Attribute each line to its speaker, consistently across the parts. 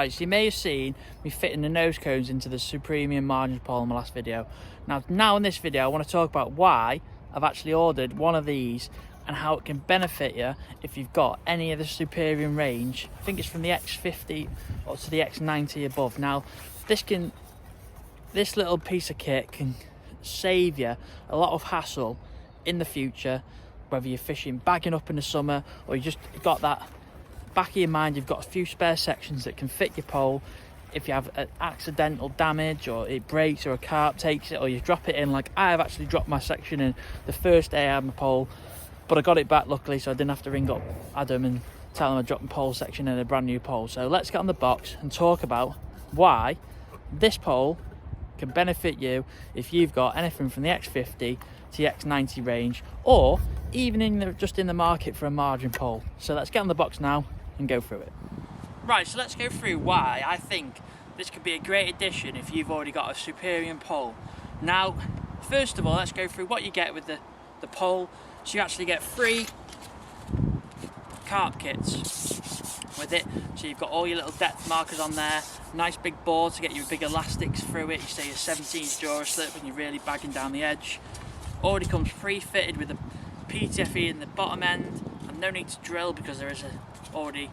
Speaker 1: Right, so you may have seen me fitting the nose cones into the Superium margin pole in my last video. Now in this video I want to talk about why I've actually ordered one of these and how it can benefit you if you've got any of the Superium range. I think it's from the X50 or to the X90 above. Now this little piece of kit can save you a lot of hassle in the future, whether you're fishing bagging up in the summer or you just got that back of your mind, you've got a few spare sections that can fit your pole. If you have an accidental damage or it breaks or a carp takes it or you drop it in, like I have actually dropped my section in the first day I had my pole, but I got it back luckily, so I didn't have to ring up Adam and tell him I dropped my pole section in a brand new pole. So let's get on the box and talk about why this pole can benefit you if you've got anything from the X50 to the X90 range, or even just in the market for a margin pole. So let's get on the box now and go through it. Right, so let's go through why I think this could be a great addition if you've already got a Superium pole. Now, first of all, let's go through what you get with the pole. So you actually get 3 carp kits with it. So you've got all your little depth markers on there, nice big board to get your big elastics through it. You say a 17-inch drawer slip when you're really bagging down the edge. Already comes pre-fitted with a PTFE in the bottom end, and no need to drill because there is already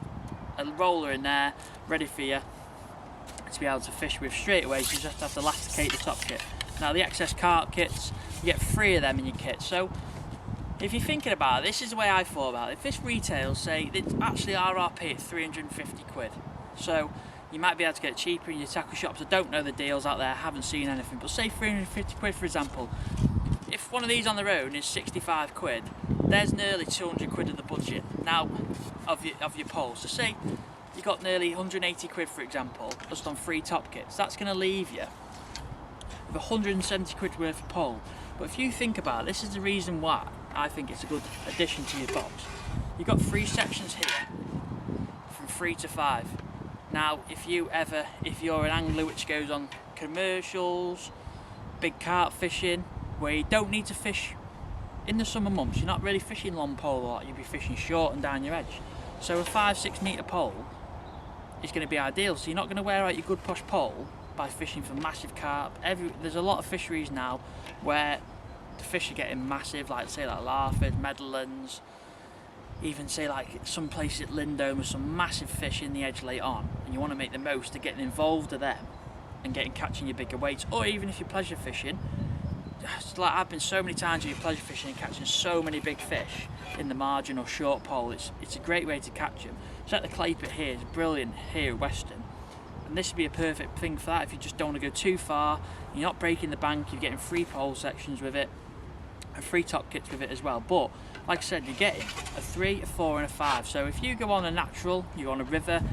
Speaker 1: a roller in there ready for you to be able to fish with straight away. So you just have to elasticate the top kit. Now the xcarp kits, you get 3 of them in your kit. So if you're thinking about it, this is the way I thought about it. If this retails, say, it's actually RRP at 350 quid. So you might be able to get it cheaper in your tackle shops. I don't know the deals out there, I haven't seen anything, but say 350 quid for example. If one of these on their own is 65 quid, there's nearly 200 quid of the budget now of your pole. So say you got nearly 180 quid for example, just on 3 top kits. That's going to leave you with 170 quid worth of pole. But if you think about it, this is the reason why I think it's a good addition to your box. You've got 3 sections here, from 3 to 5. Now, if you're an angler which goes on commercials, big carp fishing, where you don't need to fish in the summer months, you're not really fishing long pole a lot, you'll be fishing short and down your edge. So a 5-6 metre pole is going to be ideal. So you're not going to wear out your good posh pole by fishing for massive carp. There's a lot of fisheries now where the fish are getting massive, like say like Larford, Meadowlands, even say like some places at Lindome with some massive fish in the edge late on, and you want to make the most of getting involved with them and catching your bigger weights. Or even if you're pleasure fishing, it's like I've been so many times with pleasure fishing and catching so many big fish in the margin or short pole. It's a great way to catch them. So like the clay pit here is brilliant here at Western, and this would be a perfect thing for that if you just don't want to go too far, you're not breaking the bank, you're getting 3 pole sections with it and 3 top kits with it as well. But like I said, you're getting a 3, a 4 and a 5. So if you go on a natural, you're on a river,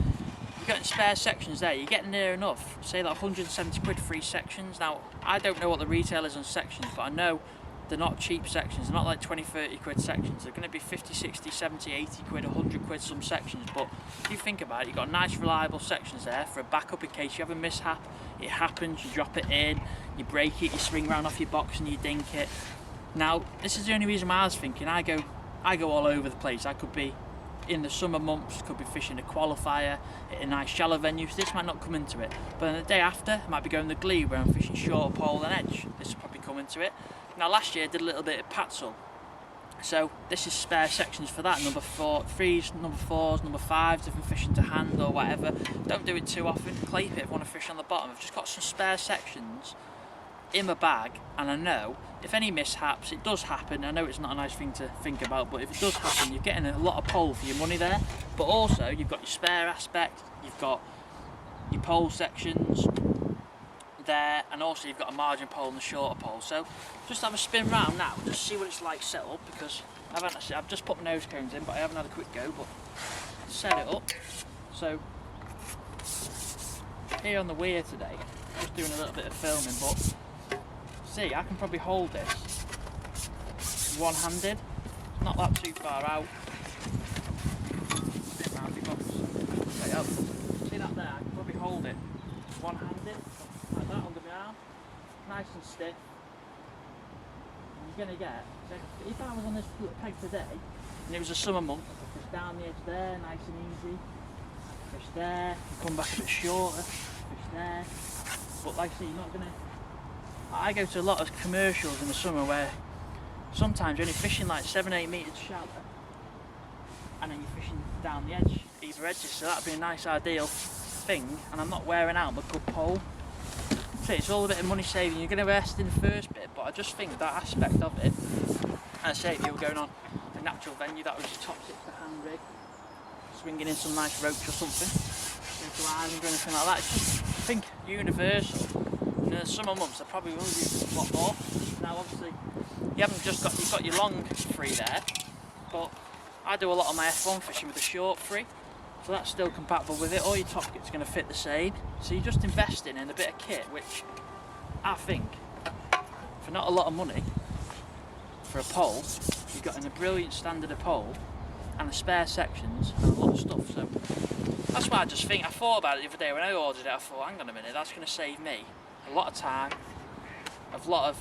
Speaker 1: you're getting spare sections there, you're getting near enough. Say like 170 quid 3 sections. Now I don't know what the retail is on sections, but I know they're not cheap sections. They're not like 20-30 quid sections. They're going to be 50, 60, 70, 80 quid, 100 quid some sections. But if you think about it, you've got nice reliable sections there for a backup in case you have a mishap. It happens, you drop it in, you break it, you swing around off your box and you dink it. Now this is the only reason why I was thinking, I go all over the place. I could be in the summer months, could be fishing a qualifier at a nice shallow venue, so this might not come into it. But then the day after, I might be going to Glebe where I'm fishing short pole and edge. This will probably come into it. Now last year I did a little bit of Patzel, so this is spare sections for that, number 3s, number 4s, number 5s if I'm fishing to hand or whatever. Don't do it too often. Clay pit if I want to fish on the bottom. I've just got some spare sections in my bag, and I know if any mishaps, it does happen. I know it's not a nice thing to think about, but if it does happen, you're getting a lot of pole for your money there. But also you've got your spare aspect, you've got your pole sections there, and also you've got a margin pole and a shorter pole. So just have a spin round now, just see what it's like set up, because I've just put my nose cones in, but I haven't had a quick go. But set it up. So here on the weir today, just doing a little bit of filming, but see, I can probably hold this one-handed, not that too far out. See that there? I can probably hold it one-handed, like that under my arm, nice and stiff. And you're going to get, if I was on this peg today, and it was a summer month, I could fish down the edge there, nice and easy. fish there, you come back a bit shorter, fish there. But like I say, you're not gonna. I go to a lot of commercials in the summer where sometimes you're only fishing like 7-8 metres shallow, and then you're fishing down the edge, either edges, so that'd be a nice ideal thing, and I'm not wearing out my good pole. So it's all a bit of money saving. You're going to invest in the first bit, but I just think that aspect of it, and I say if you were going on a natural venue that was your top 6 to hand rig, swinging in some nice roach or something, into island or anything like that, it's just, I think, universal. In the summer months, I probably will use a lot more. Now, obviously, you haven't just got, you've got your long free there, but I do a lot of my F1 fishing with a short free, so that's still compatible with it. All your top kit's going to fit the same, so you're just investing in a bit of kit, which I think, for not a lot of money, for a pole, you've got in a brilliant standard of pole, and the spare sections, and a lot of stuff, so that's why I just think, I thought about it the other day when I ordered it, I thought, hang on a minute, that's going to save me a lot of time, a lot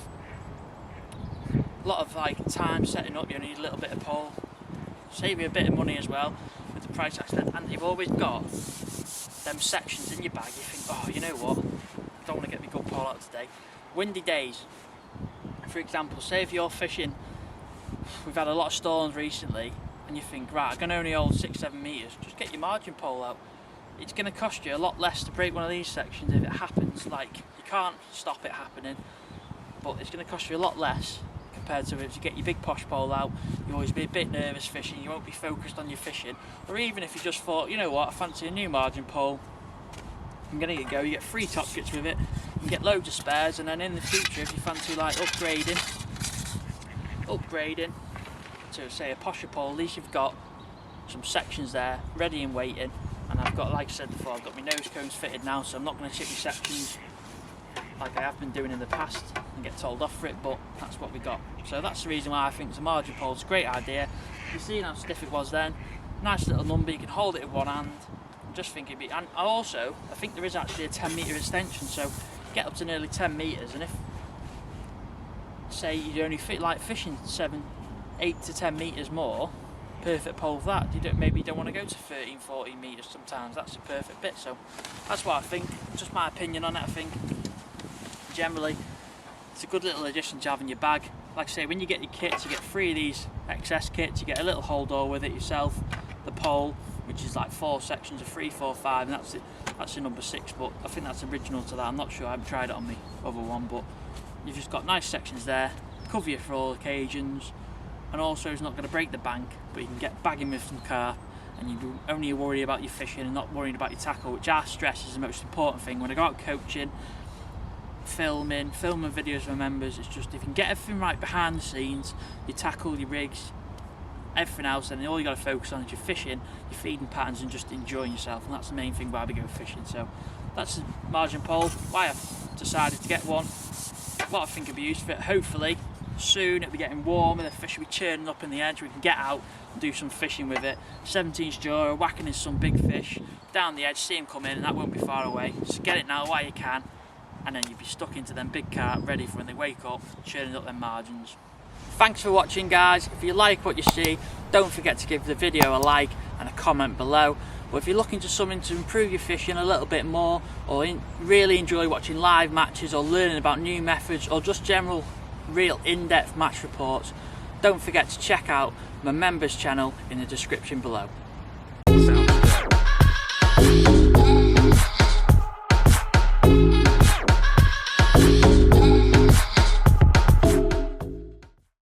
Speaker 1: of like time setting up. You need a little bit of pole, save you a bit of money as well with the price tag, and you've always got them sections in your bag. You think, oh, you know what, I don't want to get my good pole out today. Windy days, for example, say if you're fishing, we've had a lot of storms recently, and you think, right, I can only hold 6-7 metres, just get your margin pole out. It's going to cost you a lot less to break one of these sections if it happens. Like, you can't stop it happening, but it's going to cost you a lot less compared to if you get your big posh pole out. You always be a bit nervous fishing, you won't be focused on your fishing. Or even if you just thought, you know what, I fancy a new margin pole, I'm going to go, you get 3 top kits with it, you can get loads of spares, and then in the future if you fancy like upgrading to say a posher pole, at least you've got some sections there ready and waiting. And I've got, like I said before, I've got my nose cones fitted now, so I'm not going to chip my sections like I have been doing in the past and get told off for it, but that's what we got. So that's the reason why I think the margin pole's a great idea. You've seen how stiff it was then, nice little number, you can hold it with one hand. I just think it'd be, and also, I think there is actually a 10 metre extension, so get up to nearly 10 metres, and if, say, you only fit like fishing 8 to 10 metres more, perfect pole for that. Maybe you don't want to go to 13-14 metres sometimes, that's a perfect bit. So that's what I think, just my opinion on it. I think generally it's a good little addition to have in your bag. Like I say, when you get your kits, you get 3 of these XS kits, you get a little hold all with it yourself, the pole, which is like 4 sections of 3, 4, 5, and that's it. That's the number 6, but I think that's original to that. I'm not sure, I haven't tried it on the other one, but you've just got nice sections there, cover you for all occasions. And also it's not going to break the bank, but you can get bagging with some carp, and you only worry about your fishing and not worrying about your tackle, which I stress is the most important thing. When I go out coaching, filming videos for members, it's just if you can get everything right behind the scenes, your tackle, your rigs, everything else, then all you got to focus on is your fishing, your feeding patterns, and just enjoying yourself. And that's the main thing why we go fishing. So that's the margin pole, why I've decided to get one, what I think would be used for it. Hopefully soon it'll be getting warmer, the fish will be churning up in the edge, we can get out and do some fishing with it. 17-inch jaw, whacking in some big fish down the edge, see them come in, and that won't be far away. So get it now while you can, and then you'll be stuck into them big carp ready for when they wake up, churning up their margins. Thanks for watching, guys. If you like what you see, don't forget to give the video a like and a comment below. But if you're looking for something to improve your fishing a little bit more, or really enjoy watching live matches, or learning about new methods, or just general real in-depth match reports, don't forget to check out my members channel in the description below.